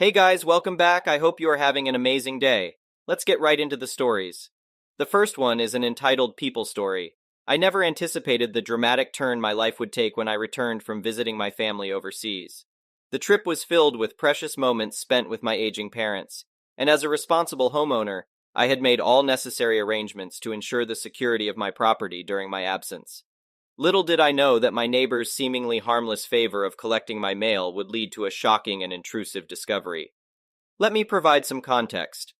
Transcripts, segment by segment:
Hey guys, welcome back. I hope you are having an amazing day. Let's get right into the stories. The first one is an entitled People Story. I never anticipated the dramatic turn my life would take when I returned from visiting my family overseas. The trip was filled with precious moments spent with my aging parents, and as a responsible homeowner, I had made all necessary arrangements to ensure the security of my property during my absence. Little did I know that my neighbor's seemingly harmless favor of collecting my mail would lead to a shocking and intrusive discovery. Let me provide some context.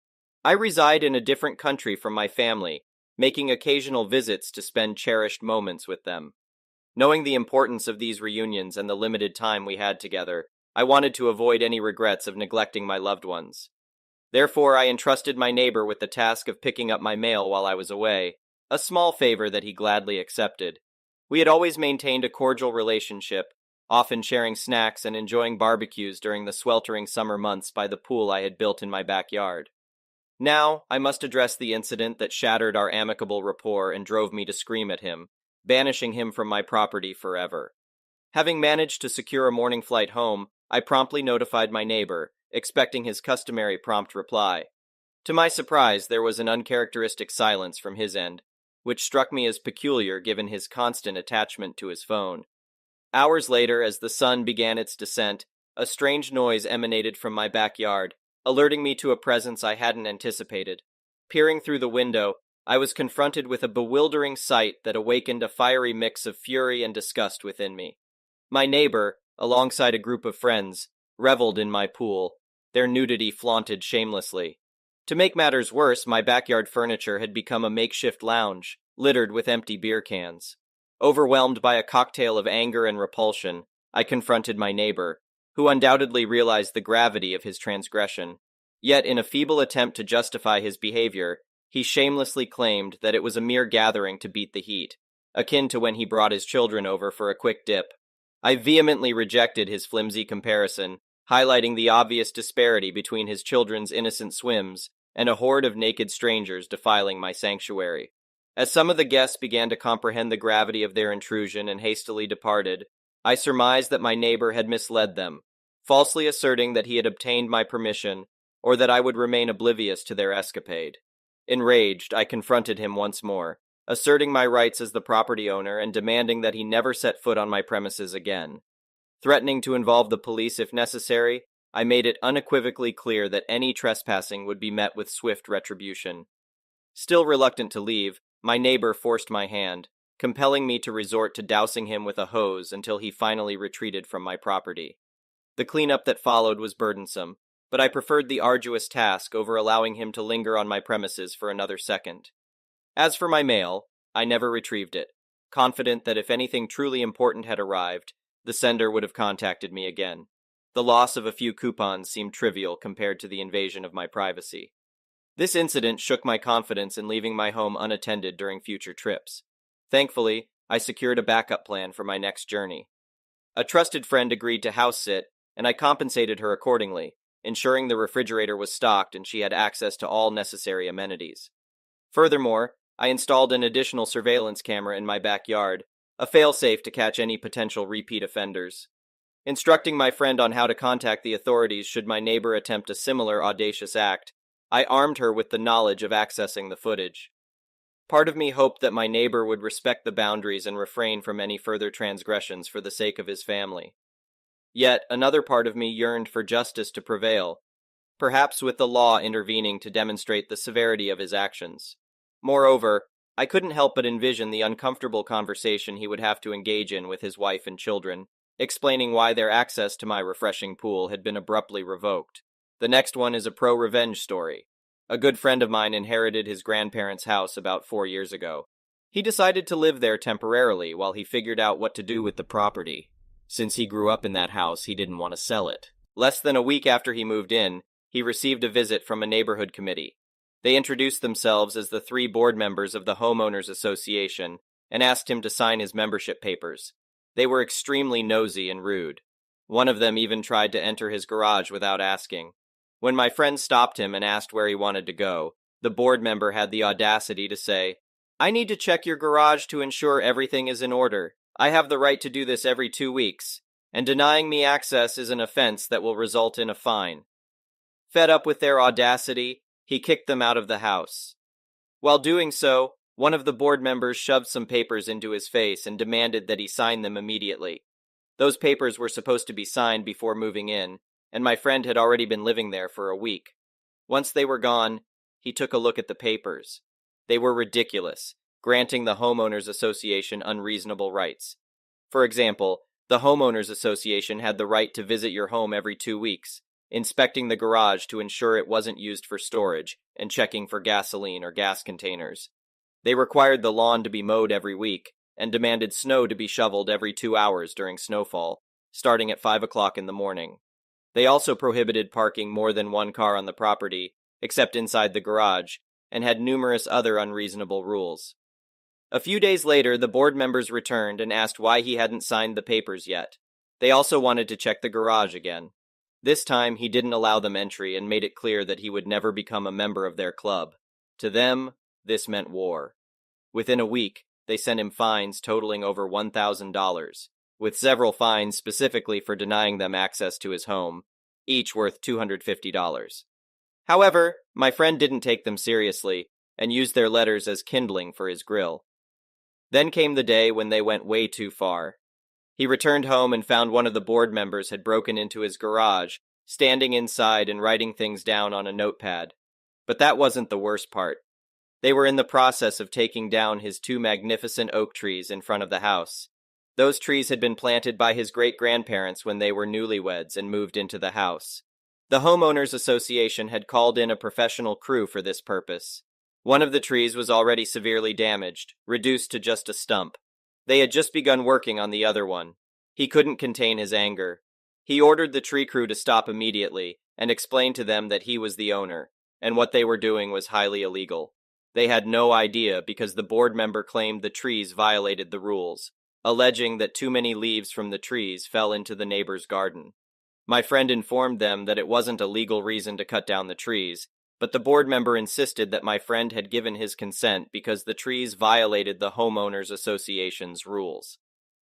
I reside in a different country from my family, making occasional visits to spend cherished moments with them. Knowing the importance of these reunions and the limited time we had together, I wanted to avoid any regrets of neglecting my loved ones. Therefore, I entrusted my neighbor with the task of picking up my mail while I was away, a small favor that he gladly accepted. We had always maintained a cordial relationship, often sharing snacks and enjoying barbecues during the sweltering summer months by the pool I had built in my backyard. Now, I must address the incident that shattered our amicable rapport and drove me to scream at him, banishing him from my property forever. Having managed to secure a morning flight home, I promptly notified my neighbor, expecting his customary prompt reply. To my surprise, there was an uncharacteristic silence from his end, which struck me as peculiar given his constant attachment to his phone. Hours later, as the sun began its descent, a strange noise emanated from my backyard, alerting me to a presence I hadn't anticipated. Peering through the window, I was confronted with a bewildering sight that awakened a fiery mix of fury and disgust within me. My neighbor, alongside a group of friends, reveled in my pool, their nudity flaunted shamelessly. To make matters worse, my backyard furniture had become a makeshift lounge, littered with empty beer cans. Overwhelmed by a cocktail of anger and repulsion, I confronted my neighbor, who undoubtedly realized the gravity of his transgression. Yet, in a feeble attempt to justify his behavior, he shamelessly claimed that it was a mere gathering to beat the heat, akin to when he brought his children over for a quick dip. I vehemently rejected his flimsy comparison, highlighting the obvious disparity between his children's innocent swims and a horde of naked strangers defiling my sanctuary. As some of the guests began to comprehend the gravity of their intrusion and hastily departed, I surmised that my neighbor had misled them, falsely asserting that he had obtained my permission or that I would remain oblivious to their escapade. Enraged, I confronted him once more, asserting my rights as the property owner and demanding that he never set foot on my premises again. Threatening to involve the police if necessary, I made it unequivocally clear that any trespassing would be met with swift retribution. Still reluctant to leave, my neighbor forced my hand, compelling me to resort to dousing him with a hose until he finally retreated from my property. The cleanup that followed was burdensome, but I preferred the arduous task over allowing him to linger on my premises for another second. As for my mail, I never retrieved it, confident that if anything truly important had arrived, the sender would have contacted me again. The loss of a few coupons seemed trivial compared to the invasion of my privacy. This incident shook my confidence in leaving my home unattended during future trips. Thankfully, I secured a backup plan for my next journey. A trusted friend agreed to house sit, and I compensated her accordingly, ensuring the refrigerator was stocked and she had access to all necessary amenities. Furthermore, I installed an additional surveillance camera in my backyard, a failsafe to catch any potential repeat offenders. Instructing my friend on how to contact the authorities should my neighbor attempt a similar audacious act, I armed her with the knowledge of accessing the footage. Part of me hoped that my neighbor would respect the boundaries and refrain from any further transgressions for the sake of his family. Yet, another part of me yearned for justice to prevail, perhaps with the law intervening to demonstrate the severity of his actions. Moreover, I couldn't help but envision the uncomfortable conversation he would have to engage in with his wife and children, explaining why their access to my refreshing pool had been abruptly revoked. The next one is a pro-revenge story. A good friend of mine inherited his grandparents' house about 4 years ago. He decided to live there temporarily while he figured out what to do with the property. Since he grew up in that house, he didn't want to sell it. Less than a week after he moved in, he received a visit from a neighborhood committee. They introduced themselves as the 3 board members of the Homeowners Association and asked him to sign his membership papers. They were extremely nosy and rude. One of them even tried to enter his garage without asking. When my friend stopped him and asked where he wanted to go, the board member had the audacity to say, "I need to check your garage to ensure everything is in order. I have the right to do this every 2 weeks, and denying me access is an offense that will result in a fine." Fed up with their audacity, he kicked them out of the house. While doing so, one of the board members shoved some papers into his face and demanded that he sign them immediately. Those papers were supposed to be signed before moving in, and my friend had already been living there for a week. Once they were gone, he took a look at the papers. They were ridiculous, granting the homeowners association unreasonable rights. For example, the homeowners association had the right to visit your home every 2 weeks, inspecting the garage to ensure it wasn't used for storage, and checking for gasoline or gas containers. They required the lawn to be mowed every week, and demanded snow to be shoveled every 2 hours during snowfall, starting at 5 o'clock in the morning. They also prohibited parking more than one car on the property, except inside the garage, and had numerous other unreasonable rules. A few days later, the board members returned and asked why he hadn't signed the papers yet. They also wanted to check the garage again. This time, he didn't allow them entry and made it clear that he would never become a member of their club. To them, this meant war. Within a week, they sent him fines totaling over $1,000, with several fines specifically for denying them access to his home, each worth $250. However, my friend didn't take them seriously and used their letters as kindling for his grill. Then came the day when they went way too far. He returned home and found one of the board members had broken into his garage, standing inside and writing things down on a notepad. But that wasn't the worst part. They were in the process of taking down his 2 magnificent oak trees in front of the house. Those trees had been planted by his great-grandparents when they were newlyweds and moved into the house. The homeowners association had called in a professional crew for this purpose. One of the trees was already severely damaged, reduced to just a stump. They had just begun working on the other one. He couldn't contain his anger. He ordered the tree crew to stop immediately and explained to them that he was the owner, and what they were doing was highly illegal. They had no idea because the board member claimed the trees violated the rules, alleging that too many leaves from the trees fell into the neighbor's garden. My friend informed them that it wasn't a legal reason to cut down the trees, but the board member insisted that my friend had given his consent because the trees violated the homeowners association's rules.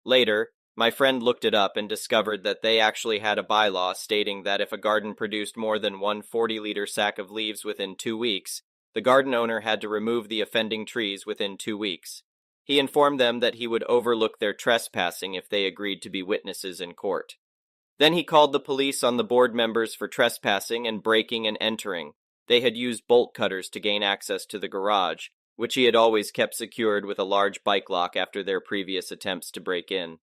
Later, my friend looked it up and discovered that they actually had a bylaw stating that if a garden produced more than one 40-liter sack of leaves within 2 weeks, the garden owner had to remove the offending trees within 2 weeks. He informed them that he would overlook their trespassing if they agreed to be witnesses in court. Then he called the police on the board members for trespassing and breaking and entering. They had used bolt cutters to gain access to the garage, which he had always kept secured with a large bike lock after their previous attempts to break in.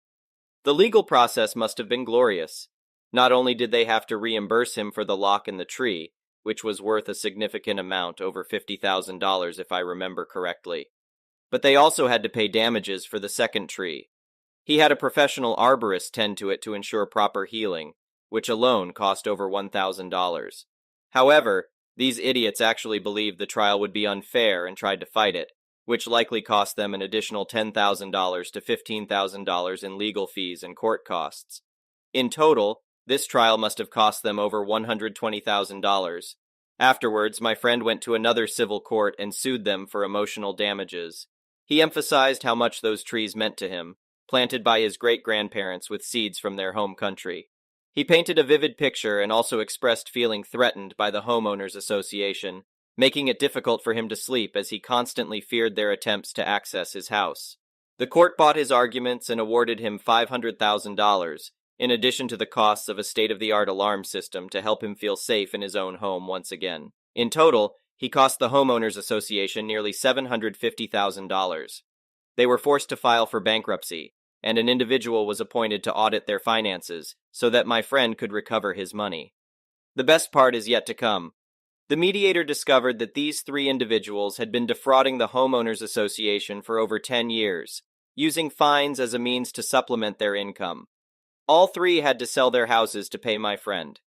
The legal process must have been glorious. Not only did they have to reimburse him for the lock and the tree, which was worth a significant amount, over $50,000 if I remember correctly, but they also had to pay damages for the second tree. He had a professional arborist tend to it to ensure proper healing, which alone cost over $1,000. However, these idiots actually believed the trial would be unfair and tried to fight it, which likely cost them an additional $10,000 to $15,000 in legal fees and court costs. In total, this trial must have cost them over $120,000. Afterwards, my friend went to another civil court and sued them for emotional damages. He emphasized how much those trees meant to him, planted by his great-grandparents with seeds from their home country. He painted a vivid picture and also expressed feeling threatened by the homeowners association, making it difficult for him to sleep as he constantly feared their attempts to access his house. The court bought his arguments and awarded him $500,000, in addition to the costs of a state-of-the-art alarm system to help him feel safe in his own home once again. In total, he cost the homeowners association nearly $750,000. They were forced to file for bankruptcy, and an individual was appointed to audit their finances so that my friend could recover his money. The best part is yet to come. The mediator discovered that these 3 individuals had been defrauding the homeowners association for over 10 years, using fines as a means to supplement their income. All 3 had to sell their houses to pay my friend.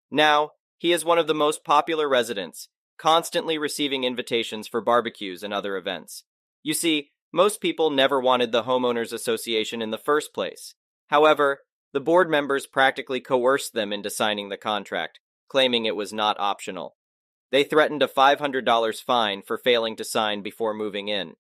Now, he is one of the most popular residents, constantly receiving invitations for barbecues and other events. You see, most people never wanted the homeowners association in the first place. However, the board members practically coerced them into signing the contract, claiming it was not optional. They threatened a $500 fine for failing to sign before moving in.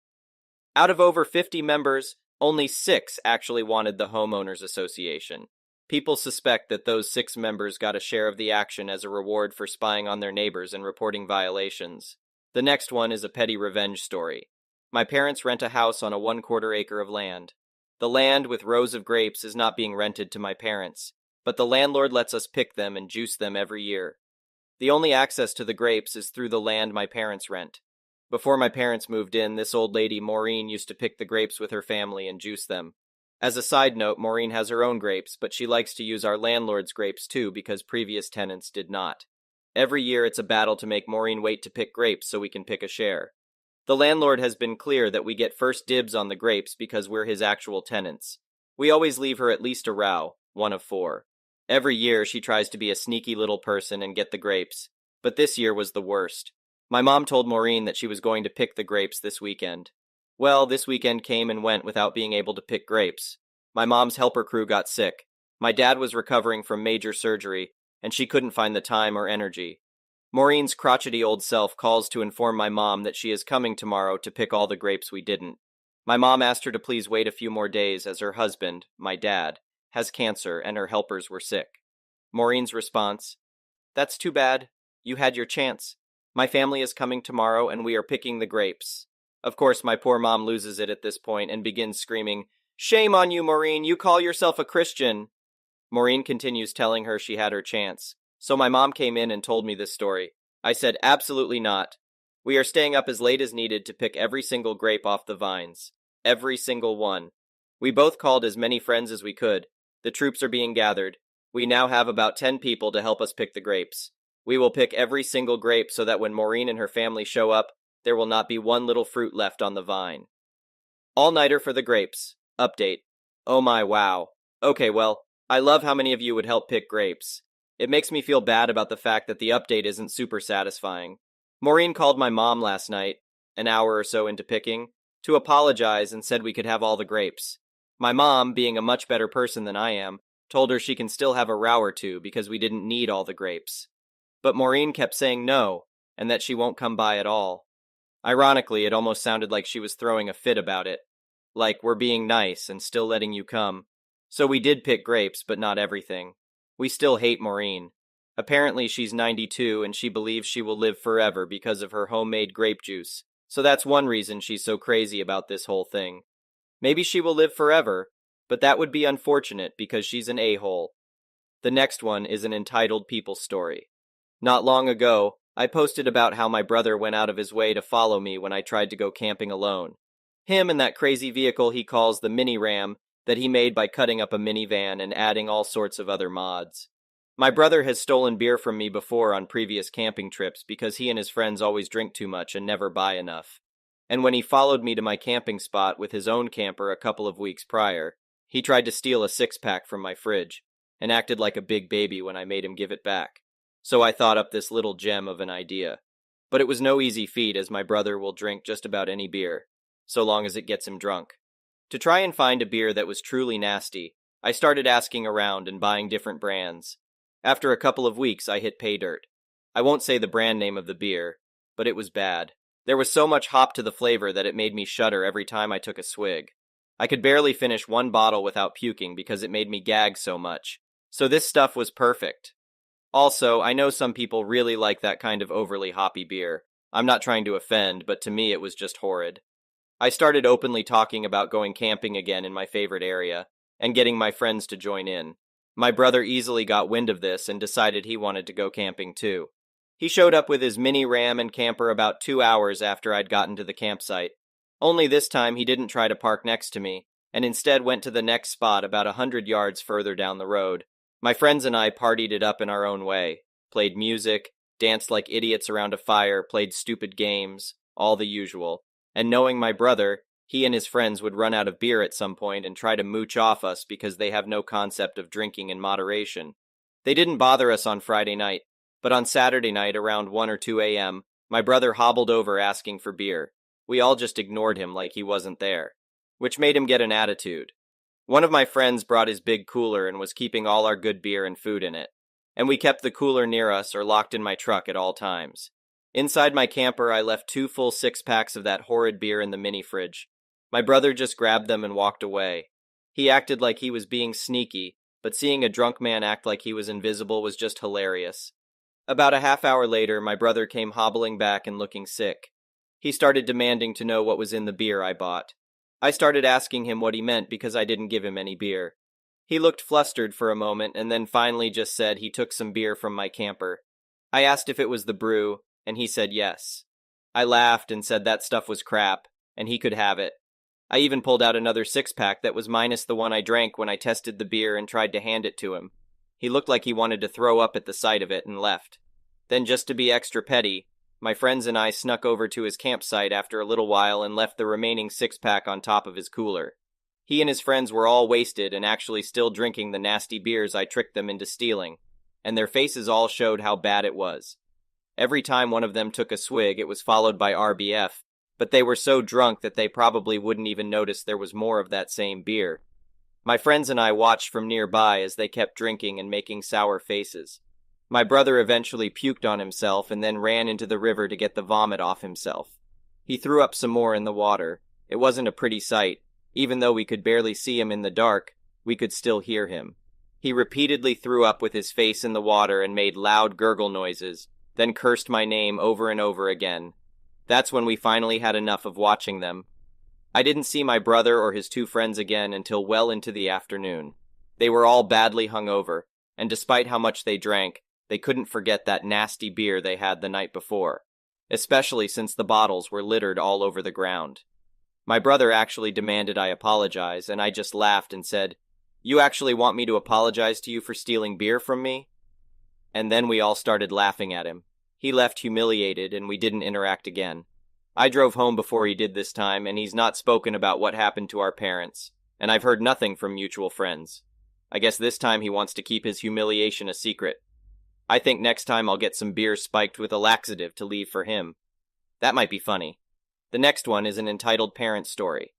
Out of over 50 members, only 6 actually wanted the homeowners association. People suspect that those 6 members got a share of the action as a reward for spying on their neighbors and reporting violations. The next one is a petty revenge story. My parents rent a house on a 1/4 acre of land. The land with rows of grapes is not being rented to my parents, but the landlord lets us pick them and juice them every year. The only access to the grapes is through the land my parents rent. Before my parents moved in, this old lady, Maureen, used to pick the grapes with her family and juice them. As a side note, Maureen has her own grapes, but she likes to use our landlord's grapes too because previous tenants did not. Every year it's a battle to make Maureen wait to pick grapes so we can pick a share. The landlord has been clear that we get first dibs on the grapes because we're his actual tenants. We always leave her at least a row, 1 of 4. Every year she tries to be a sneaky little person and get the grapes, but this year was the worst. My mom told Maureen that she was going to pick the grapes this weekend. Well, this weekend came and went without being able to pick grapes. My mom's helper crew got sick. My dad was recovering from major surgery, and she couldn't find the time or energy. Maureen's crotchety old self calls to inform my mom that she is coming tomorrow to pick all the grapes we didn't. My mom asked her to please wait a few more days as her husband, my dad, has cancer and her helpers were sick. Maureen's response: "That's too bad. You had your chance. My family is coming tomorrow and we are picking the grapes." Of course, my poor mom loses it at this point and begins screaming, "Shame on you, Maureen, you call yourself a Christian." Maureen continues telling her she had her chance. So my mom came in and told me this story. I said, "Absolutely not. We are staying up as late as needed to pick every single grape off the vines. Every single one. We both called as many friends as we could. The troops are being gathered. We now have about 10 people to help us pick the grapes. We will pick every single grape so that when Maureen and her family show up, there will not be one little fruit left on the vine." All-nighter for the grapes. Update. Oh my wow. Okay, well, I love how many of you would help pick grapes. It makes me feel bad about the fact that the update isn't super satisfying. Maureen called my mom last night, an hour or so into picking, to apologize and said we could have all the grapes. My mom, being a much better person than I am, told her she can still have a row or two because we didn't need all the grapes. But Maureen kept saying no, and that she won't come by at all. Ironically, it almost sounded like she was throwing a fit about it. Like, we're being nice and still letting you come. So we did pick grapes, but not everything. We still hate Maureen. Apparently she's 92 and she believes she will live forever because of her homemade grape juice. So that's one reason she's so crazy about this whole thing. Maybe she will live forever, but that would be unfortunate because she's an a-hole. The next one is an entitled people story. Not long ago, I posted about how my brother went out of his way to follow me when I tried to go camping alone. Him and that crazy vehicle he calls the mini ram that he made by cutting up a minivan and adding all sorts of other mods. My brother has stolen beer from me before on previous camping trips because he and his friends always drink too much and never buy enough. And when he followed me to my camping spot with his own camper a couple of weeks prior, he tried to steal a 6-pack from my fridge and acted like a big baby when I made him give it back. So I thought up this little gem of an idea. But it was no easy feat as my brother will drink just about any beer, so long as it gets him drunk. To try and find a beer that was truly nasty, I started asking around and buying different brands. After a couple of weeks, I hit pay dirt. I won't say the brand name of the beer, but it was bad. There was so much hop to the flavor that it made me shudder every time I took a swig. I could barely finish one bottle without puking because it made me gag so much. So this stuff was perfect. Also, I know some people really like that kind of overly hoppy beer. I'm not trying to offend, but to me it was just horrid. I started openly talking about going camping again in my favorite area, and getting my friends to join in. My brother easily got wind of this and decided he wanted to go camping too. He showed up with his mini ram and camper about 2 hours after I'd gotten to the campsite. Only this time he didn't try to park next to me, and instead went to the next spot about 100 yards further down the road. My friends and I partied it up in our own way, played music, danced like idiots around a fire, played stupid games, all the usual. And knowing my brother, he and his friends would run out of beer at some point and try to mooch off us because they have no concept of drinking in moderation. They didn't bother us on Friday night, but on Saturday night around 1 or 2 a.m., my brother hobbled over asking for beer. We all just ignored him like he wasn't there, which made him get an attitude. One of my friends brought his big cooler and was keeping all our good beer and food in it, and we kept the cooler near us or locked in my truck at all times. Inside my camper, I left 2 full 6-packs of that horrid beer in the mini fridge. My brother just grabbed them and walked away. He acted like he was being sneaky, but seeing a drunk man act like he was invisible was just hilarious. About a half hour later, my brother came hobbling back and looking sick. He started demanding to know what was in the beer I bought. I started asking him what he meant because I didn't give him any beer. He looked flustered for a moment and then finally just said he took some beer from my camper. I asked if it was the brew, and he said yes. I laughed and said that stuff was crap, and he could have it. I even pulled out another six-pack that was minus the one I drank when I tested the beer and tried to hand it to him. He looked like he wanted to throw up at the sight of it and left. Then, just to be extra petty, my friends and I snuck over to his campsite after a little while and left the remaining six-pack on top of his cooler. He and his friends were all wasted and actually still drinking the nasty beers I tricked them into stealing, and their faces all showed how bad it was. Every time one of them took a swig, it was followed by RBF, but they were so drunk that they probably wouldn't even notice there was more of that same beer. My friends and I watched from nearby as they kept drinking and making sour faces. My brother eventually puked on himself and then ran into the river to get the vomit off himself. He threw up some more in the water. It wasn't a pretty sight. Even though we could barely see him in the dark, we could still hear him. He repeatedly threw up with his face in the water and made loud gurgle noises, then cursed my name over and over again. That's when we finally had enough of watching them. I didn't see my brother or his two friends again until well into the afternoon. They were all badly hungover, and despite how much they drank, they couldn't forget that nasty beer they had the night before, especially since the bottles were littered all over the ground. My brother actually demanded I apologize, and I just laughed and said, "You actually want me to apologize to you for stealing beer from me?" And then we all started laughing at him. He left humiliated, and we didn't interact again. I drove home before he did this time, and he's not spoken about what happened to our parents, and I've heard nothing from mutual friends. I guess this time he wants to keep his humiliation a secret. I think next time I'll get some beer spiked with a laxative to leave for him. That might be funny. The next one is an entitled parent story.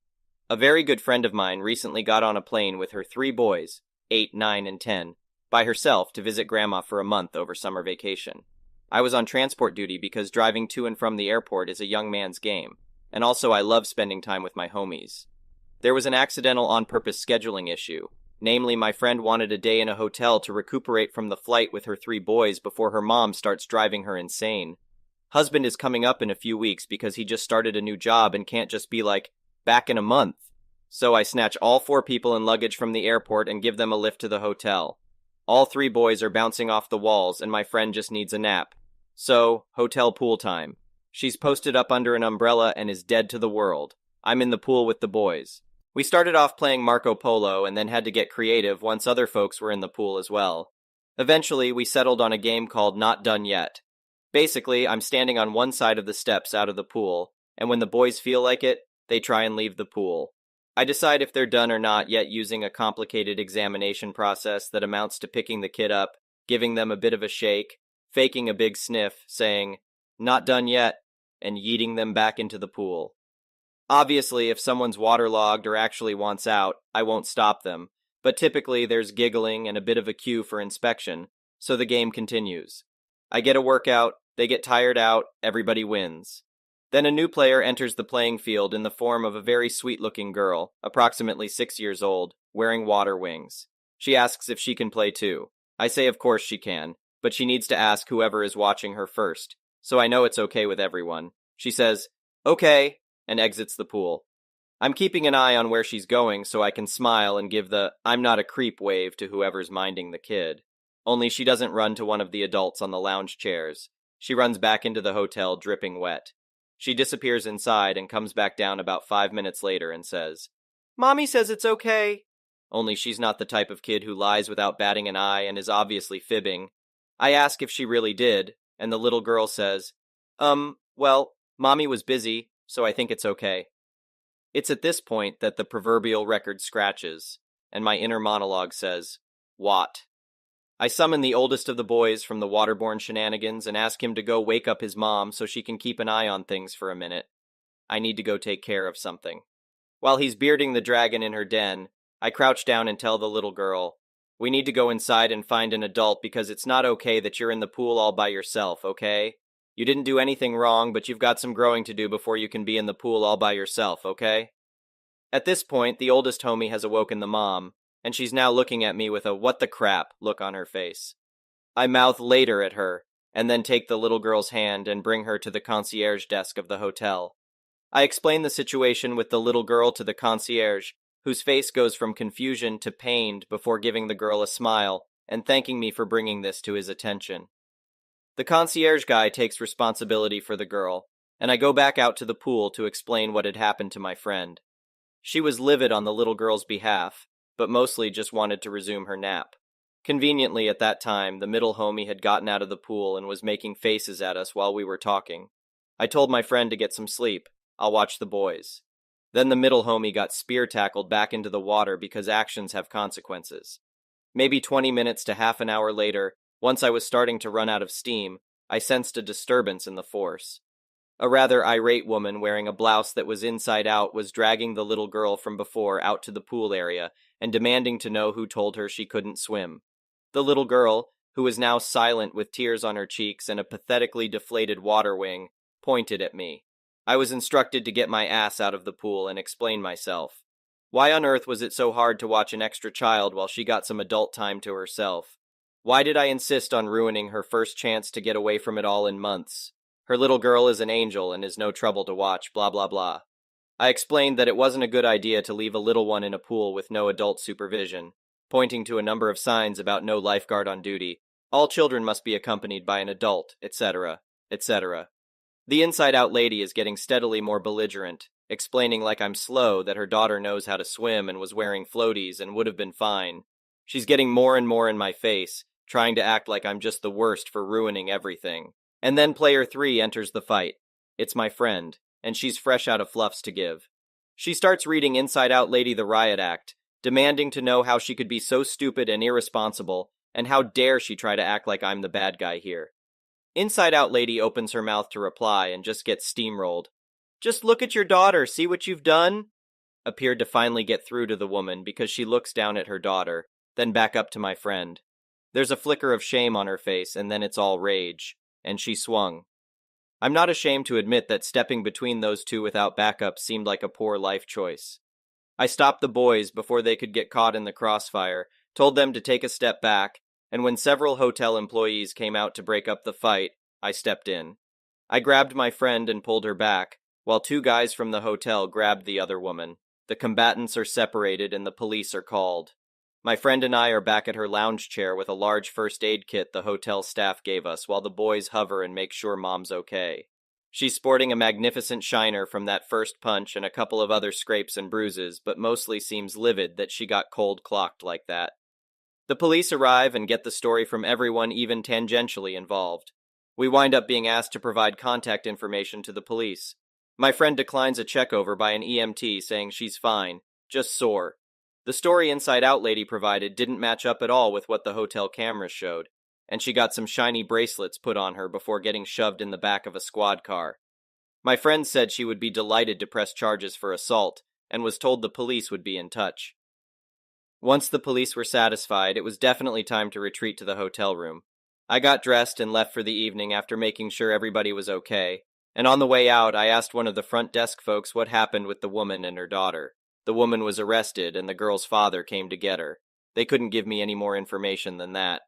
A very good friend of mine recently got on a plane with her 3 boys, 8, 9, and 10, by herself to visit Grandma for a month over summer vacation. I was on transport duty because driving to and from the airport is a young man's game, and also I love spending time with my homies. There was an accidental on-purpose scheduling issue. Namely, my friend wanted a day in a hotel to recuperate from the flight with her 3 boys before her mom starts driving her insane. Husband is coming up in a few weeks because he just started a new job and can't just be like, back in a month. So I snatch all 4 people and luggage from the airport and give them a lift to the hotel. All 3 boys are bouncing off the walls and my friend just needs a nap. So, hotel pool time. She's posted up under an umbrella and is dead to the world. I'm in the pool with the boys. We started off playing Marco Polo and then had to get creative once other folks were in the pool as well. Eventually, we settled on a game called Not Done Yet. Basically, I'm standing on one side of the steps out of the pool, and when the boys feel like it, they try and leave the pool. I decide if they're done or not yet using a complicated examination process that amounts to picking the kid up, giving them a bit of a shake, faking a big sniff, saying, "Not done yet," and yeeting them back into the pool. Obviously, if someone's waterlogged or actually wants out, I won't stop them, but typically there's giggling and a bit of a cue for inspection, so the game continues. I get a workout, they get tired out, everybody wins. Then a new player enters the playing field in the form of a very sweet-looking girl, approximately 6 years old, wearing water wings. She asks if she can play too. I say of course she can, but she needs to ask whoever is watching her first, so I know it's okay with everyone. She says, "Okay," and exits the pool. I'm keeping an eye on where she's going so I can smile and give the "I'm not a creep" wave to whoever's minding the kid. Only she doesn't run to one of the adults on the lounge chairs. She runs back into the hotel dripping wet. She disappears inside and comes back down about 5 minutes later and says, "Mommy says it's okay." Only she's not the type of kid who lies without batting an eye and is obviously fibbing. I ask if she really did, and the little girl says, well, Mommy was busy, so I think it's okay." It's at this point that the proverbial record scratches, and my inner monologue says, "What?" I summon the oldest of the boys from the waterborne shenanigans and ask him to go wake up his mom so she can keep an eye on things for a minute. I need to go take care of something. While he's bearding the dragon in her den, I crouch down and tell the little girl, "We need to go inside and find an adult because it's not okay that you're in the pool all by yourself, okay? You didn't do anything wrong, but you've got some growing to do before you can be in the pool all by yourself, okay?" At this point, the oldest homie has awoken the mom, and she's now looking at me with a what the crap look on her face. I mouth later at her, and then take the little girl's hand and bring her to the concierge desk of the hotel. I explain the situation with the little girl to the concierge, whose face goes from confusion to pained before giving the girl a smile and thanking me for bringing this to his attention. The concierge guy takes responsibility for the girl, and I go back out to the pool to explain what had happened to my friend. She was livid on the little girl's behalf, but mostly just wanted to resume her nap. Conveniently at that time, the middle homie had gotten out of the pool and was making faces at us while we were talking. I told my friend to get some sleep. I'll watch the boys. Then the middle homie got spear tackled back into the water because actions have consequences. Maybe 20 minutes to half an hour later, once I was starting to run out of steam, I sensed a disturbance in the force. A rather irate woman wearing a blouse that was inside out was dragging the little girl from before out to the pool area and demanding to know who told her she couldn't swim. The little girl, who was now silent with tears on her cheeks and a pathetically deflated water wing, pointed at me. I was instructed to get my ass out of the pool and explain myself. Why on earth was it so hard to watch an extra child while she got some adult time to herself? Why did I insist on ruining her first chance to get away from it all in months? Her little girl is an angel and is no trouble to watch, blah blah blah. I explained that it wasn't a good idea to leave a little one in a pool with no adult supervision, pointing to a number of signs about no lifeguard on duty, all children must be accompanied by an adult, etc., etc. The inside-out lady is getting steadily more belligerent, explaining like I'm slow that her daughter knows how to swim and was wearing floaties and would have been fine. She's getting more and more in my face, trying to act like I'm just the worst for ruining everything. And then player 3 enters the fight. It's my friend, and she's fresh out of fluffs to give. She starts reading Inside Out Lady the Riot Act, demanding to know how she could be so stupid and irresponsible, and how dare she try to act like I'm the bad guy here. Inside Out Lady opens her mouth to reply and just gets steamrolled. Just look at your daughter, see what you've done? Appeared to finally get through to the woman because she looks down at her daughter, then back up to my friend. There's a flicker of shame on her face, and then it's all rage, and she swung. I'm not ashamed to admit that stepping between those two without backup seemed like a poor life choice. I stopped the boys before they could get caught in the crossfire, told them to take a step back, and when several hotel employees came out to break up the fight, I stepped in. I grabbed my friend and pulled her back, while 2 guys from the hotel grabbed the other woman. The combatants are separated and the police are called. My friend and I are back at her lounge chair with a large first aid kit the hotel staff gave us while the boys hover and make sure Mom's okay. She's sporting a magnificent shiner from that first punch and a couple of other scrapes and bruises, but mostly seems livid that she got cold-clocked like that. The police arrive and get the story from everyone even tangentially involved. We wind up being asked to provide contact information to the police. My friend declines a checkover by an EMT saying she's fine, just sore. The story Inside Out Lady provided didn't match up at all with what the hotel cameras showed, and she got some shiny bracelets put on her before getting shoved in the back of a squad car. My friend said she would be delighted to press charges for assault, and was told the police would be in touch. Once the police were satisfied, it was definitely time to retreat to the hotel room. I got dressed and left for the evening after making sure everybody was okay, and on the way out I asked one of the front desk folks what happened with the woman and her daughter. The woman was arrested and the girl's father came to get her. They couldn't give me any more information than that.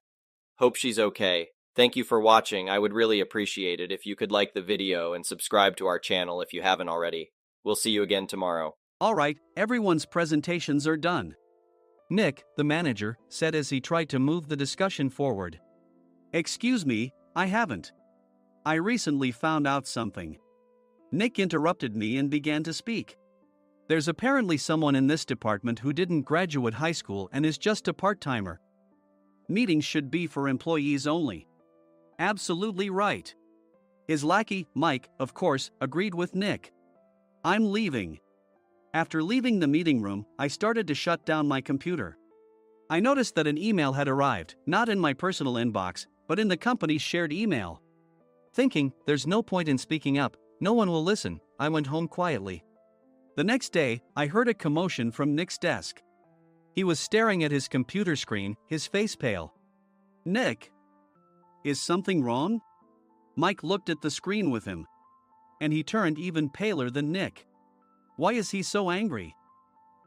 Hope she's okay. Thank you for watching. I would really appreciate it if you could like the video and subscribe to our channel if you haven't already. We'll see you again tomorrow. Alright, everyone's presentations are done. Nick, the manager, said as he tried to move the discussion forward. Excuse me, I haven't. I recently found out something. Nick interrupted me and began to speak. There's apparently someone in this department who didn't graduate high school and is just a part-timer. Meetings should be for employees only. Absolutely right. His lackey, Mike, of course, agreed with Nick. I'm leaving. After leaving the meeting room, I started to shut down my computer. I noticed that an email had arrived, not in my personal inbox, but in the company's shared email. Thinking, there's no point in speaking up, no one will listen, I went home quietly. The next day, I heard a commotion from Nick's desk. He was staring at his computer screen, his face pale. Nick? Is something wrong? Mike looked at the screen with him. And he turned even paler than Nick. Why is he so angry?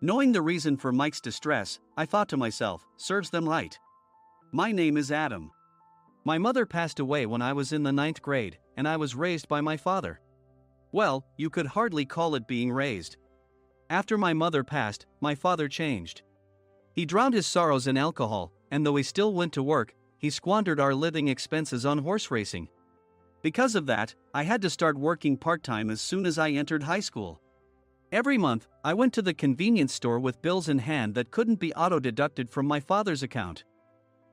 Knowing the reason for Mike's distress, I thought to myself, serves them right. My name is Adam. My mother passed away when I was in the 9th grade, and I was raised by my father. Well, you could hardly call it being raised. After my mother passed, my father changed. He drowned his sorrows in alcohol, and though he still went to work, he squandered our living expenses on horse racing. Because of that, I had to start working part-time as soon as I entered high school. Every month, I went to the convenience store with bills in hand that couldn't be auto-deducted from my father's account.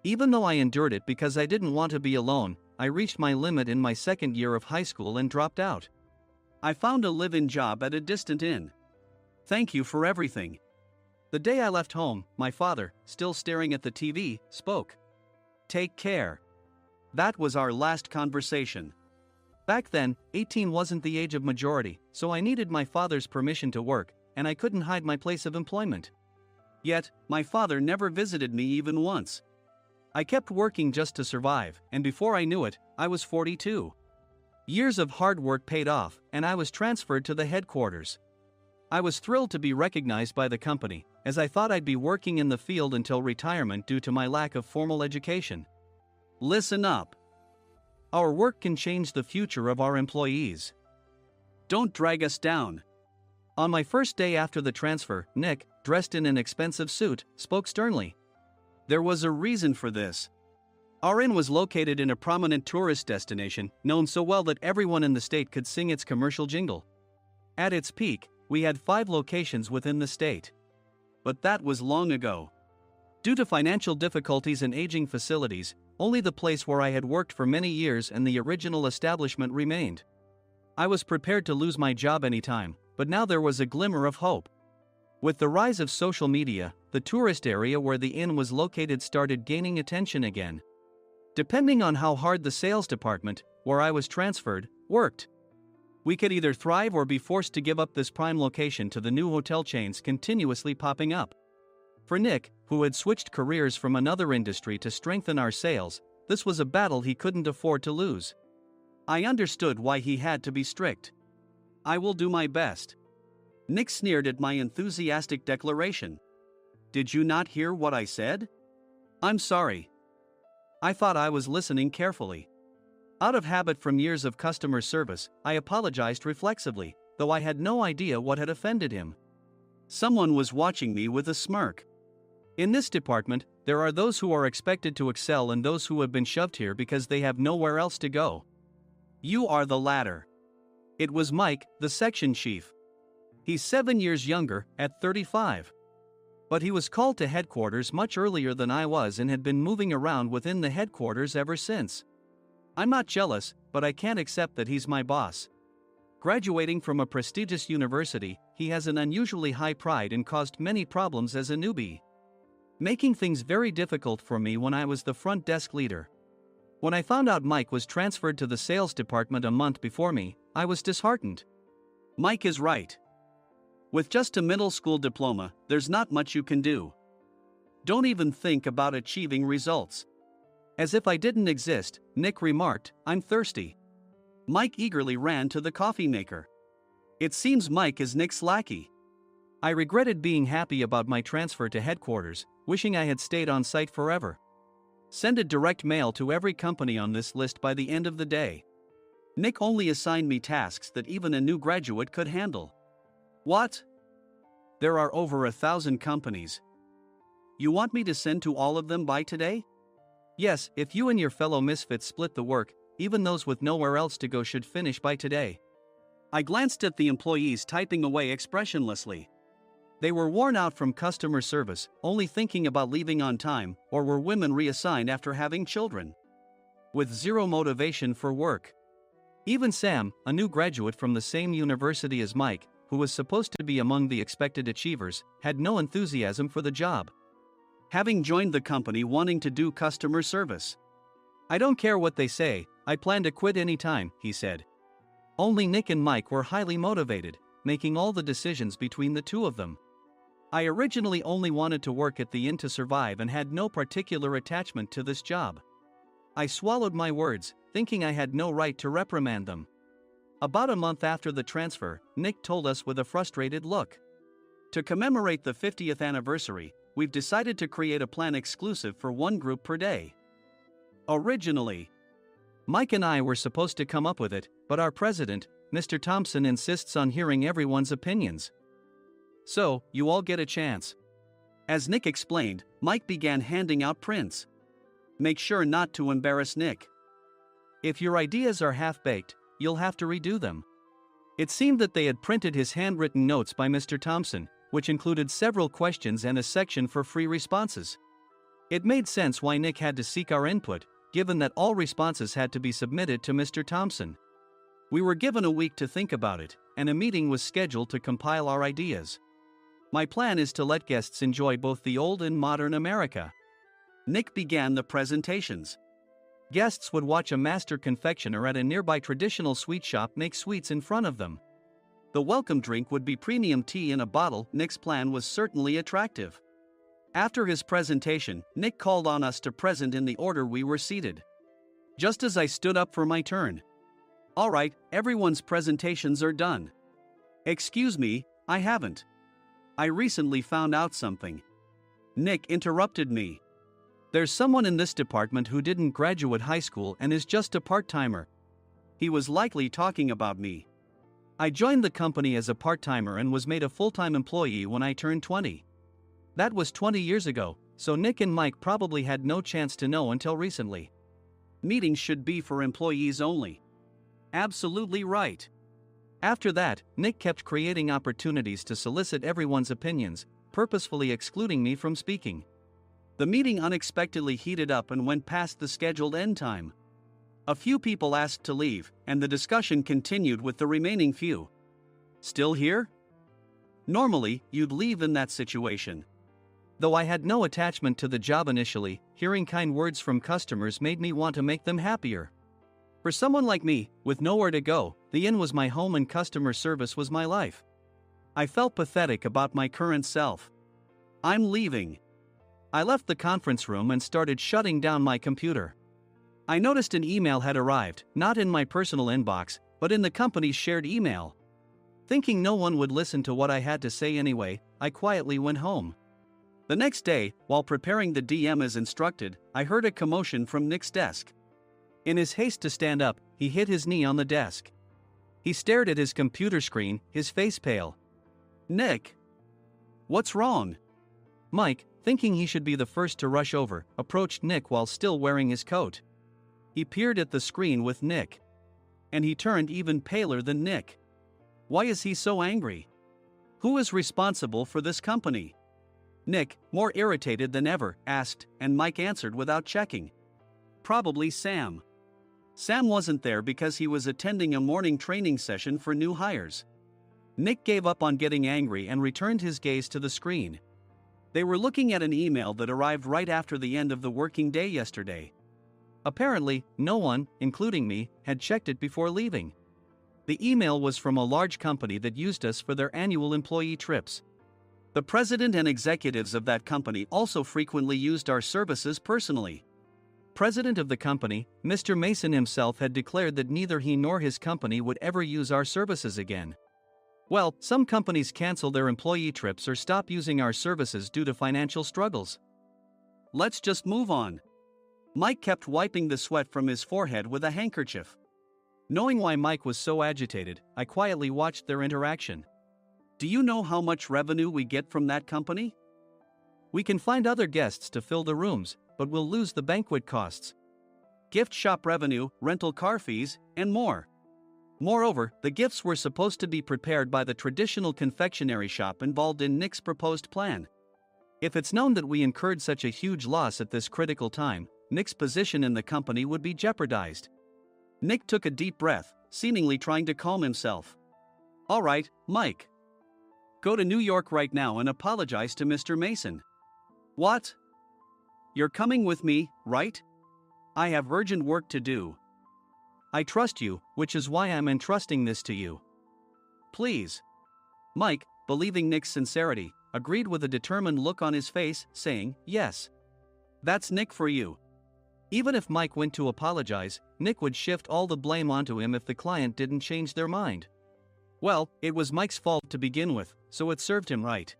Even though I endured it because I didn't want to be alone, I reached my limit in my 2nd year of high school and dropped out. I found a live-in job at a distant inn. Thank you for everything. The day I left home, my father, still staring at the TV, spoke. Take care. That was our last conversation. Back then, 18 wasn't the age of majority, so I needed my father's permission to work, and I couldn't hide my place of employment. Yet, my father never visited me even once. I kept working just to survive, and before I knew it, I was 42. Years of hard work paid off, and I was transferred to the headquarters. I was thrilled to be recognized by the company, as I thought I'd be working in the field until retirement due to my lack of formal education. Listen up. Our work can change the future of our employees. Don't drag us down. On my first day after the transfer, Nick, dressed in an expensive suit, spoke sternly. There was a reason for this. Our inn was located in a prominent tourist destination, known so well that everyone in the state could sing its commercial jingle. At its peak, we had 5 locations within the state. But that was long ago. Due to financial difficulties and aging facilities, only the place where I had worked for many years and the original establishment remained. I was prepared to lose my job anytime, but now there was a glimmer of hope. With the rise of social media, the tourist area where the inn was located started gaining attention again. Depending on how hard the sales department, where I was transferred, worked, we could either thrive or be forced to give up this prime location to the new hotel chains continuously popping up. For Nick, who had switched careers from another industry to strengthen our sales, this was a battle he couldn't afford to lose. I understood why he had to be strict. I will do my best. Nick sneered at my enthusiastic declaration. Did you not hear what I said? I'm sorry. I thought I was listening carefully. Out of habit from years of customer service, I apologized reflexively, though I had no idea what had offended him. Someone was watching me with a smirk. In this department, there are those who are expected to excel and those who have been shoved here because they have nowhere else to go. You are the latter. It was Mike, the section chief. He's 7 years younger, at 35. But he was called to headquarters much earlier than I was and had been moving around within the headquarters ever since. I'm not jealous, but I can't accept that he's my boss. Graduating from a prestigious university, he has an unusually high pride and caused many problems as a newbie, making things very difficult for me when I was the front desk leader. When I found out Mike was transferred to the sales department a month before me, I was disheartened. Mike is right. With just a middle school diploma, there's not much you can do. Don't even think about achieving results. As if I didn't exist, Nick remarked, I'm thirsty. Mike eagerly ran to the coffee maker. It seems Mike is Nick's lackey. I regretted being happy about my transfer to headquarters, wishing I had stayed on site forever. Send a direct mail to every company on this list by the end of the day. Nick only assigned me tasks that even a new graduate could handle. What? There are over 1,000 companies. You want me to send to all of them by today? Yes, if you and your fellow misfits split the work, even those with nowhere else to go should finish by today. I glanced at the employees typing away expressionlessly. They were worn out from customer service, only thinking about leaving on time, or were women reassigned after having children, with zero motivation for work. Even Sam, a new graduate from the same university as Mike, who was supposed to be among the expected achievers, had no enthusiasm for the job, having joined the company wanting to do customer service. I don't care what they say, I plan to quit anytime, he said. Only Nick and Mike were highly motivated, making all the decisions between the two of them. I originally only wanted to work at the inn to survive and had no particular attachment to this job. I swallowed my words, thinking I had no right to reprimand them. About a month after the transfer, Nick told us with a frustrated look. To commemorate the 50th anniversary, we've decided to create a plan exclusive for one group per day. Originally, Mike and I were supposed to come up with it, but our president, Mr. Thompson, insists on hearing everyone's opinions. So, you all get a chance. As Nick explained, Mike began handing out prints. Make sure not to embarrass Nick. If your ideas are half-baked, you'll have to redo them. It seemed that they had printed his handwritten notes by Mr. Thompson, which included several questions and a section for free responses. It made sense why Nick had to seek our input, given that all responses had to be submitted to Mr. Thompson. We were given a week to think about it, and a meeting was scheduled to compile our ideas. My plan is to let guests enjoy both the old and modern America. Nick began the presentations. Guests would watch a master confectioner at a nearby traditional sweet shop make sweets in front of them. The welcome drink would be premium tea in a bottle. Nick's plan was certainly attractive. After his presentation, Nick called on us to present in the order we were seated. Just as I stood up for my turn. All right, everyone's presentations are done. Excuse me, I haven't. I recently found out something. Nick interrupted me. There's someone in this department who didn't graduate high school and is just a part-timer. He was likely talking about me. I joined the company as a part-timer and was made a full-time employee when I turned 20. That was 20 years ago, so Nick and Mike probably had no chance to know until recently. Meetings should be for employees only. Absolutely right. After that, Nick kept creating opportunities to solicit everyone's opinions, purposefully excluding me from speaking. The meeting unexpectedly heated up and went past the scheduled end time. A few people asked to leave, and the discussion continued with the remaining few. Still here? Normally, you'd leave in that situation. Though I had no attachment to the job initially, hearing kind words from customers made me want to make them happier. For someone like me, with nowhere to go, the inn was my home and customer service was my life. I felt pathetic about my current self. I'm leaving. I left the conference room and started shutting down my computer. I noticed an email had arrived, not in my personal inbox, but in the company's shared email. Thinking no one would listen to what I had to say anyway, I quietly went home. The next day, while preparing the DM as instructed, I heard a commotion from Nick's desk. In his haste to stand up, he hit his knee on the desk. He stared at his computer screen, his face pale. Nick! What's wrong? Mike, thinking he should be the first to rush over, approached Nick while still wearing his coat. He peered at the screen with Nick. And he turned even paler than Nick. Why is he so angry? Who is responsible for this company? Nick, more irritated than ever, asked, and Mike answered without checking. Probably Sam. Sam wasn't there because he was attending a morning training session for new hires. Nick gave up on getting angry and returned his gaze to the screen. They were looking at an email that arrived right after the end of the working day yesterday. Apparently, no one, including me, had checked it before leaving. The email was from a large company that used us for their annual employee trips. The president and executives of that company also frequently used our services personally. President of the company, Mr. Mason himself, had declared that neither he nor his company would ever use our services again. Well, some companies cancel their employee trips or stop using our services due to financial struggles. Let's just move on. Mike kept wiping the sweat from his forehead with a handkerchief. Knowing why Mike was so agitated, I quietly watched their interaction. Do you know how much revenue we get from that company? We can find other guests to fill the rooms, but we'll lose the banquet costs, gift shop revenue, rental car fees, and more. Moreover, the gifts were supposed to be prepared by the traditional confectionery shop involved in Nick's proposed plan. If it's known that we incurred such a huge loss at this critical time, Nick's position in the company would be jeopardized. Nick took a deep breath, seemingly trying to calm himself. All right, Mike. Go to New York right now and apologize to Mr. Mason. What? You're coming with me, right? I have urgent work to do. I trust you, which is why I'm entrusting this to you. Please. Mike, believing Nick's sincerity, agreed with a determined look on his face, saying, yes. That's Nick for you. Even if Mike went to apologize, Nick would shift all the blame onto him if the client didn't change their mind. Well, it was Mike's fault to begin with, so it served him right.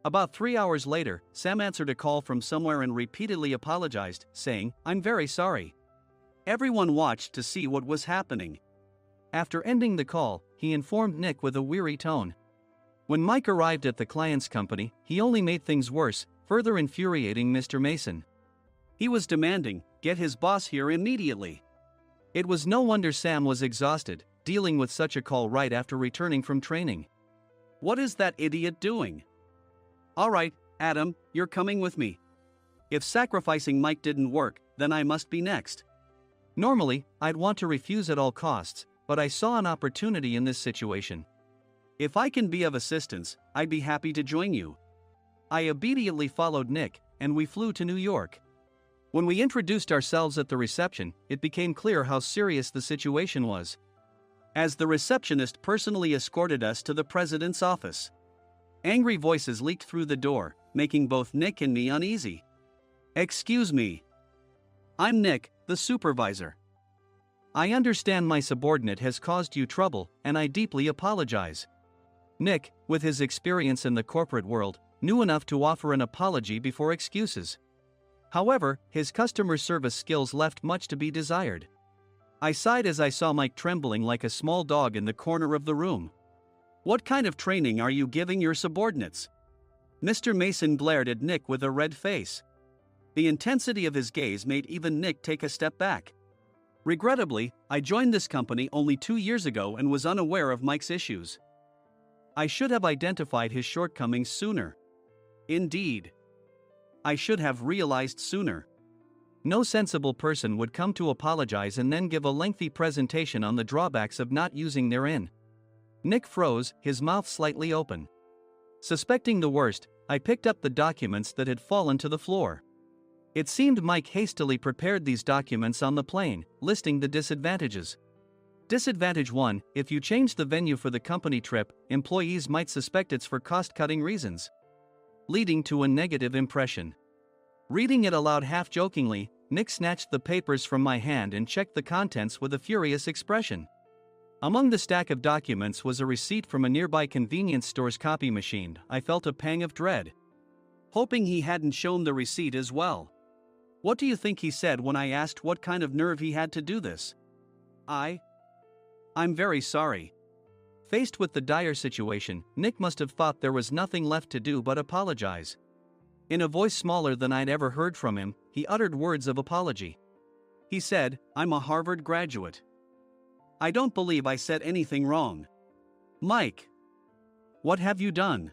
About 3 hours later, Sam answered a call from somewhere and repeatedly apologized, saying, "I'm very sorry." Everyone watched to see what was happening. After ending the call, he informed Nick with a weary tone. When Mike arrived at the client's company, he only made things worse, further infuriating Mr. Mason. He was demanding, "Get his boss here immediately." It was no wonder Sam was exhausted, dealing with such a call right after returning from training. "What is that idiot doing?" "All right, Adam, you're coming with me. If sacrificing Mike didn't work, then I must be next." Normally, I'd want to refuse at all costs, but I saw an opportunity in this situation. "If I can be of assistance, I'd be happy to join you." I immediately followed Nick, and we flew to New York. When we introduced ourselves at the reception, it became clear how serious the situation was, as the receptionist personally escorted us to the president's office. Angry voices leaked through the door, making both Nick and me uneasy. "Excuse me. I'm Nick, the supervisor. I understand my subordinate has caused you trouble, and I deeply apologize." Nick, with his experience in the corporate world, knew enough to offer an apology before excuses. However, his customer service skills left much to be desired. I sighed as I saw Mike trembling like a small dog in the corner of the room. "What kind of training are you giving your subordinates?" Mr. Mason glared at Nick with a red face. The intensity of his gaze made even Nick take a step back. Regrettably, I joined this company only 2 years ago and was unaware of Mike's issues. I should have identified his shortcomings sooner. Indeed, I should have realized sooner. No sensible person would come to apologize and then give a lengthy presentation on the drawbacks of not using their in. Nick froze, his mouth slightly open. Suspecting the worst, I picked up the documents that had fallen to the floor. It seemed Mike hastily prepared these documents on the plane, listing the disadvantages. Disadvantage 1: if you change the venue for the company trip, employees might suspect it's for cost-cutting reasons, leading to a negative impression. Reading it aloud half-jokingly, Nick snatched the papers from my hand and checked the contents with a furious expression. Among the stack of documents was a receipt from a nearby convenience store's copy machine. I felt a pang of dread, hoping he hadn't shown the receipt as well. What do you think he said when I asked what kind of nerve he had to do this? "I'm very sorry." Faced with the dire situation, Nick must have thought there was nothing left to do but apologize. In a voice smaller than I'd ever heard from him, he uttered words of apology. He said, "I'm a Harvard graduate. I don't believe I said anything wrong." "Mike, what have you done?"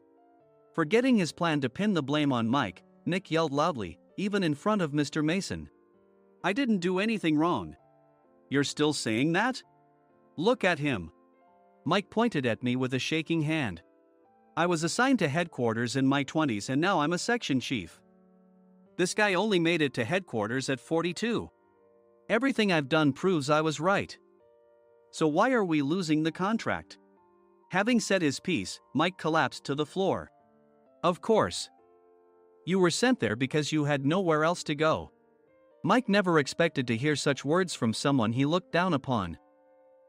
Forgetting his plan to pin the blame on Mike, Nick yelled loudly, even in front of Mr. Mason. "I didn't do anything wrong." "You're still saying that? Look at him." Mike pointed at me with a shaking hand. "I was assigned to headquarters in my 20s and now I'm a section chief. This guy only made it to headquarters at 42. Everything I've done proves I was right. So why are we losing the contract?" Having said his piece, Mike collapsed to the floor. "Of course. You were sent there because you had nowhere else to go." Mike never expected to hear such words from someone he looked down upon.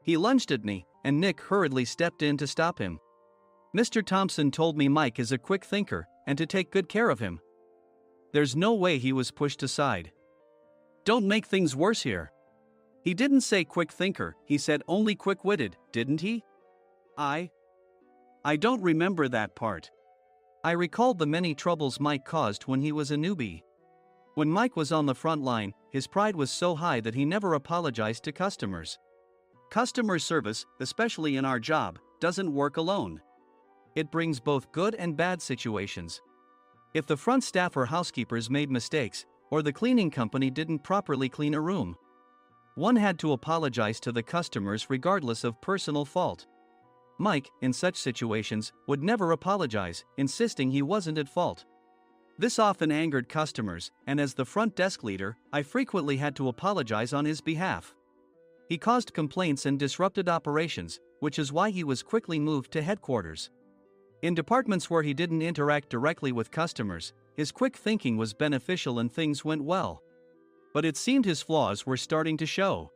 He lunged at me, and Nick hurriedly stepped in to stop him. "Mr. Thompson told me Mike is a quick thinker, and to take good care of him." There's no way he was pushed aside. "Don't make things worse here. He didn't say quick thinker, he said only quick-witted, didn't he?" I don't remember that part." I recalled the many troubles Mike caused when he was a newbie. When Mike was on the front line, his pride was so high that he never apologized to customers. Customer service, especially in our job, doesn't work alone. It brings both good and bad situations. If the front staff or housekeepers made mistakes, or the cleaning company didn't properly clean a room, one had to apologize to the customers regardless of personal fault. Mike, in such situations, would never apologize, insisting he wasn't at fault. This often angered customers, and as the front desk leader, I frequently had to apologize on his behalf. He caused complaints and disrupted operations, which is why he was quickly moved to headquarters. In departments where he didn't interact directly with customers, his quick thinking was beneficial and things went well. But it seemed his flaws were starting to show.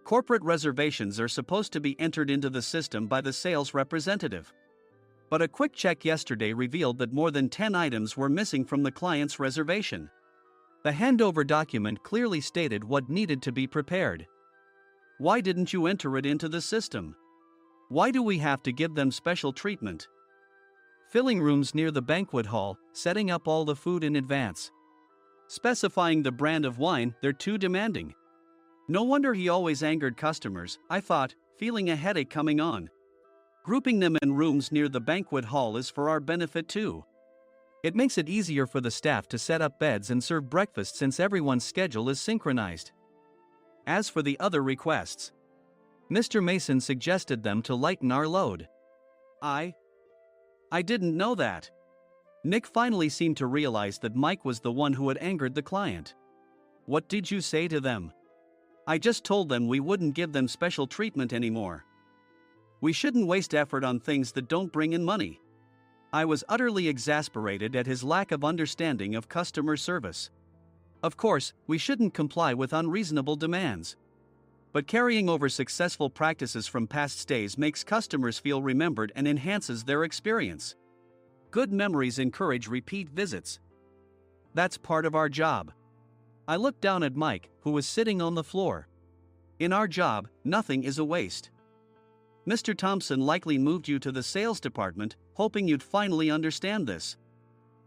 Corporate reservations are supposed to be entered into the system by the sales representative. But a quick check yesterday revealed that more than 10 items were missing from the client's reservation. The handover document clearly stated what needed to be prepared. Why didn't you enter it into the system? Why do we have to give them special treatment? Filling rooms near the banquet hall, setting up all the food in advance. Specifying the brand of wine, they're too demanding. No wonder he always angered customers, I thought, feeling a headache coming on. Grouping them in rooms near the banquet hall is for our benefit too. It makes it easier for the staff to set up beds and serve breakfast since everyone's schedule is synchronized. As for the other requests, Mr. Mason suggested them to lighten our load. I didn't know that. Nick finally seemed to realize that Mike was the one who had angered the client. What did you say to them? I just told them we wouldn't give them special treatment anymore. We shouldn't waste effort on things that don't bring in money. I was utterly exasperated at his lack of understanding of customer service. Of course, we shouldn't comply with unreasonable demands. But carrying over successful practices from past stays makes customers feel remembered and enhances their experience. Good memories encourage repeat visits. That's part of our job. I looked down at Mike, who was sitting on the floor. In our job, nothing is a waste. Mr. Thompson likely moved you to the sales department, hoping you'd finally understand this.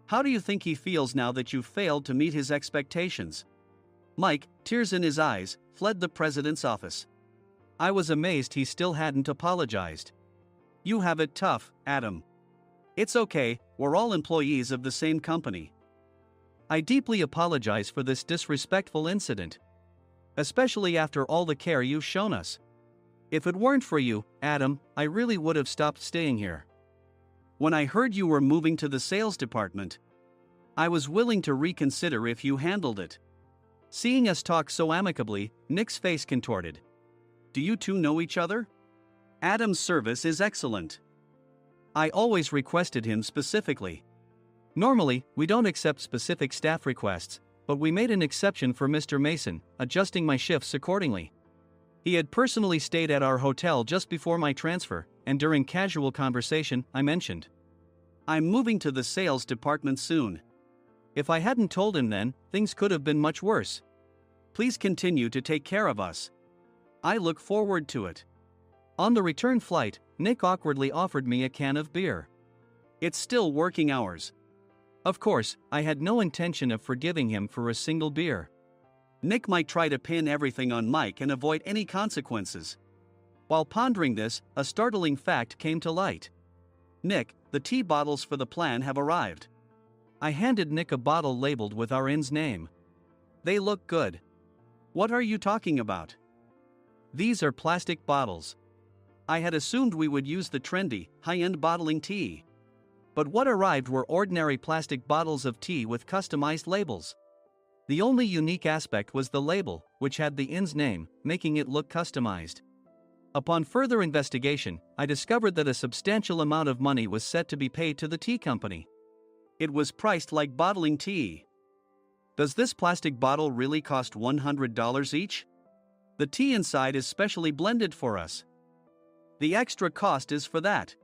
How do you think he feels now that you've failed to meet his expectations? Mike, tears in his eyes, fled the president's office. I was amazed he still hadn't apologized. You have it tough, Adam. It's okay, we're all employees of the same company. I deeply apologize for this disrespectful incident. Especially after all the care you've shown us. If it weren't for you, Adam, I really would have stopped staying here. When I heard you were moving to the sales department, I was willing to reconsider if you handled it. Seeing us talk so amicably, Nick's face contorted. Do you two know each other? Adam's service is excellent. I always requested him specifically. Normally, we don't accept specific staff requests, but we made an exception for Mr. Mason, adjusting my shifts accordingly. He had personally stayed at our hotel just before my transfer, and during casual conversation, I mentioned, I'm moving to the sales department soon. If I hadn't told him then, things could have been much worse. Please continue to take care of us. I look forward to it. On the return flight, Nick awkwardly offered me a can of beer. It's still working hours. Of course, I had no intention of forgiving him for a single beer. Nick might try to pin everything on Mike and avoid any consequences. While pondering this, a startling fact came to light. Nick, the tea bottles for the plan have arrived. I handed Nick a bottle labeled with our inn's name. They look good. What are you talking about? These are plastic bottles. I had assumed we would use the trendy, high-end bottling tea. But what arrived were ordinary plastic bottles of tea with customized labels. The only unique aspect was the label, which had the inn's name, making it look customized. Upon further investigation, I discovered that a substantial amount of money was set to be paid to the tea company. It was priced like bottling tea. Does this plastic bottle really cost $100 each? The tea inside is specially blended for us. The extra cost is for that.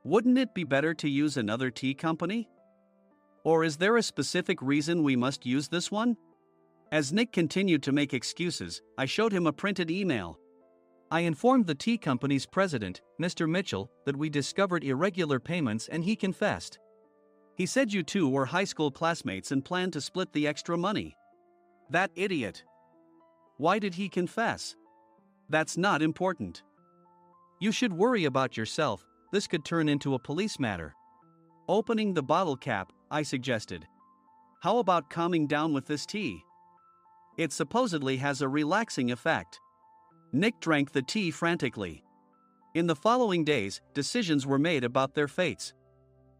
Wouldn't it be better to use another tea company? Or is there a specific reason we must use this one? As Nick continued to make excuses, I showed him a printed email. I informed the tea company's president, Mr. Mitchell, that we discovered irregular payments and he confessed. He said you two were high school classmates and planned to split the extra money. That idiot. Why did he confess? That's not important. You should worry about yourself, this could turn into a police matter. Opening the bottle cap, I suggested. How about calming down with this tea? It supposedly has a relaxing effect. Nick drank the tea frantically. In the following days, decisions were made about their fates.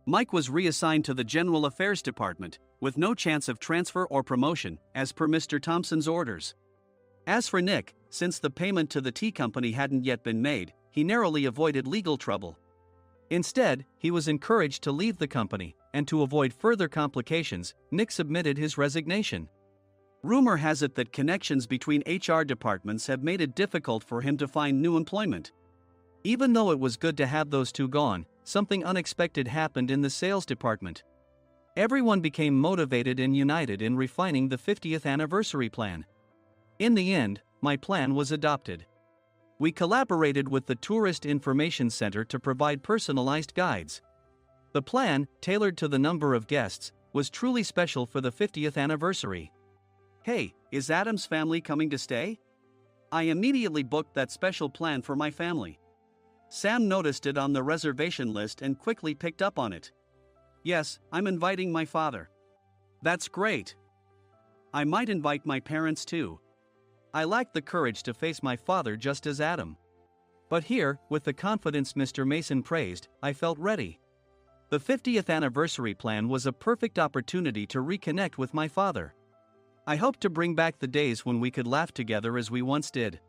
Mike was reassigned to the General Affairs Department, with no chance of transfer or promotion, as per Mr. Thompson's orders. As for Nick, since the payment to the tea company hadn't yet been made, he narrowly avoided legal trouble. Instead, he was encouraged to leave the company, and to avoid further complications, Nick submitted his resignation. Rumor has it that connections between HR departments have made it difficult for him to find new employment. Even though it was good to have those two gone, something unexpected happened in the sales department. Everyone became motivated and united in refining the 50th anniversary plan. In the end, my plan was adopted. We collaborated with the Tourist Information Center to provide personalized guides. The plan, tailored to the number of guests, was truly special for the 50th anniversary. Hey, is Adam's family coming to stay? I immediately booked that special plan for my family. Sam noticed it on the reservation list and quickly picked up on it. Yes, I'm inviting my father. That's great. I might invite my parents too. I lacked the courage to face my father just as Adam. But here, with the confidence Mr. Mason praised, I felt ready. The 50th anniversary plan was a perfect opportunity to reconnect with my father. I hope to bring back the days when we could laugh together as we once did.